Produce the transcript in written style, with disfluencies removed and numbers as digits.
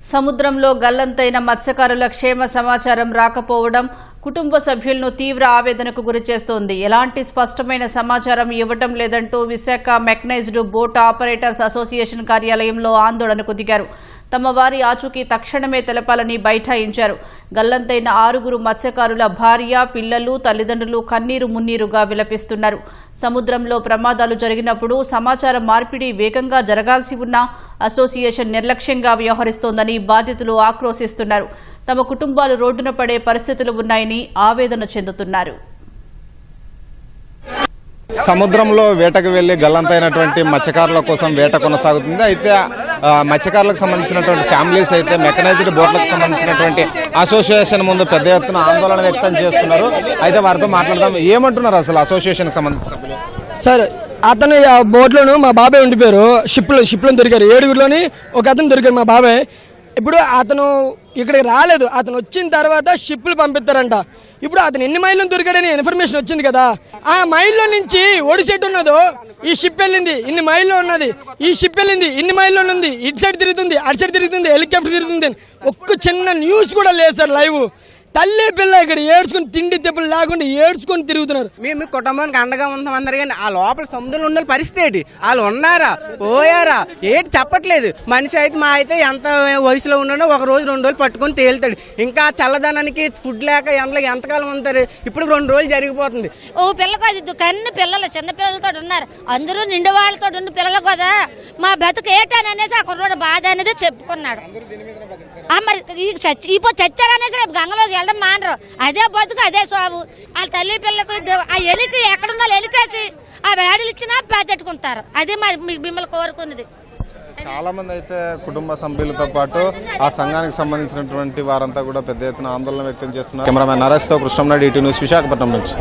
సముద్రంలో గల్లంతైన మత్స్యకారుల క్షేమ సమాచారం రాకపోవడం కుటుంబ సభ్యులను తీవ్ర ఆవేదనకు గురిచేస్తోంది. ఎలాంటి స్పష్టమైన సమాచారం ఇవ్వడం లేదంటూ Visakha mechanised boat operators association కార్యాలయంలో ఆందోళనకు దిగారు. తమ వారి ఆచూకీ తక్షణమే తెలపాలని బైఠాయించారు. గల్లంతైన 6 మత్స్యకారుల భార్య, పిల్లలు, తల్లిదండ్రులు కన్నీరు మున్నీరుగా విలపిస్తున్నారు. సముద్రంలో ప్రమాదాలు జరిగినప్పుడు సమాచార మార్పిడి వేగంగా జరగాల్సి ఉన్నా అసోసియేషన్ నిర్లక్ష్యంగా వ్యవహరిస్తోందని బాధితులు ఆక్రోశిస్తున్నారు. తమ కుటుంబాలు రోడ్డున పడే పరిస్థితులు ఉన్నాయని ఆవేదన చెందుతున్నారు. సముద్రంలో వేటకు వెళ్లి గల్లంతైనటువంటి మత్స్యకారుల కోసం వేట కొనసాగుతుంది. అయితే మత్స్యకారులకు సంబంధించినటువంటి ఫ్యామిలీస్ అయితే మెకనైజ్డ్ బోట్లకు సంబంధించినటువంటి అసోసియేషన్ ముందు పెద్ద ఎత్తున ఆందోళన వ్యక్తం చేస్తున్నారు. అయితే వారితో మాట్లాడదాం. ఏమంటున్నారు అసలు అసోసియేషన్ సంబంధించిన సార్? అతను బోట్లోను మా బాబాయ్ ఉండిపోయారు. షిప్లో దొరికారు. 7గురిలోని ఒక అతను దొరికారు మా బాబాయ్. ఇప్పుడు అతను ఇక్కడికి రాలేదు. అతను వచ్చిన తర్వాత షిప్లు పంపిస్తారంట. ఇప్పుడు అతను ఎన్ని మైళ్ళు దొరికాడని ఇన్ఫర్మేషన్ వచ్చింది కదా. ఆ మైల్లో నుంచి ఒడిసెట్ ఉన్నదో ఈ షిప్ వెళ్ళింది, ఇన్ని మైల్లో ఉన్నది. ఈ షిప్ వెళ్ళింది, ఇన్ని మైల్లో ఉంది. ఇటు సైడ్ తిరుగుతుంది, అటు సైడ్ తిరుగుతుంది, హెలికాప్టర్ తిరుగుతుంది. ఒక్క చిన్న న్యూస్ కూడా లేదు సార్. లైవ్ తల్లి పిల్ల ఇక్కడ ఏడ్చుకుని తిండి తిప్పలు లేకుండా ఏడ్చుకొని తిరుగుతున్నారు. మేము కుటుంబానికి అండగా ఉంటాం అందరు. కానీ ఆ లోపల సముద్రంలో ఉన్న పరిస్థితి ఏంటి? వాళ్ళు ఉన్నారా పోయారా ఏంటి చెప్పట్లేదు. మనిషి అయితే మా అయితే ఎంత వయసులో ఉన్నాడో 1 రోజు 2 రోజులు పట్టుకొని తేలుతాడు. ఇంకా చల్లదనానికి ఫుడ్ లేక ఎంతకాలం ఉంటారు. ఇప్పుడు 2 రోజులు జరిగిపోతుంది. ఓ పిల్లకు అది కన్ని పిల్లలు చిన్న పిల్లలతో ఉన్నారు. అందరూ నిండు వాళ్ళతో ఉన్న పిల్లలు కదా. మా బతుకు ఏంటని అనేసి ఆ కుర్రోడు బాధ అనేది చెప్పుకున్నాడు. మరి ఇప్పుడు చచ్చారనేసి రేపు గంగలోకి వెళ్ళడం మానరు. అదే బతుకు, అదే సాగు. వాళ్ళ తల్లి పిల్లకు ఆ ఎలికి ఎక్కడుందో ఎలికేసి ఆ వేడలు ఇచ్చినా పెద్దెట్టుకుంటారు. అది మిమ్మల్ని కోరుకున్నది. చాలా మంది అయితే కుటుంబ సభ్యులతో పాటు ఆ సంఘానికి సంబంధించినటువంటి వారంతా కూడా పెద్ద ఎత్తున ఆందోళన వ్యక్తం చేస్తున్నారు. కెమెరామెన్ నరేష్తో కృష్ణంనాయుడు, ఈటీవీ న్యూస్, విశాఖపట్నం నుంచి.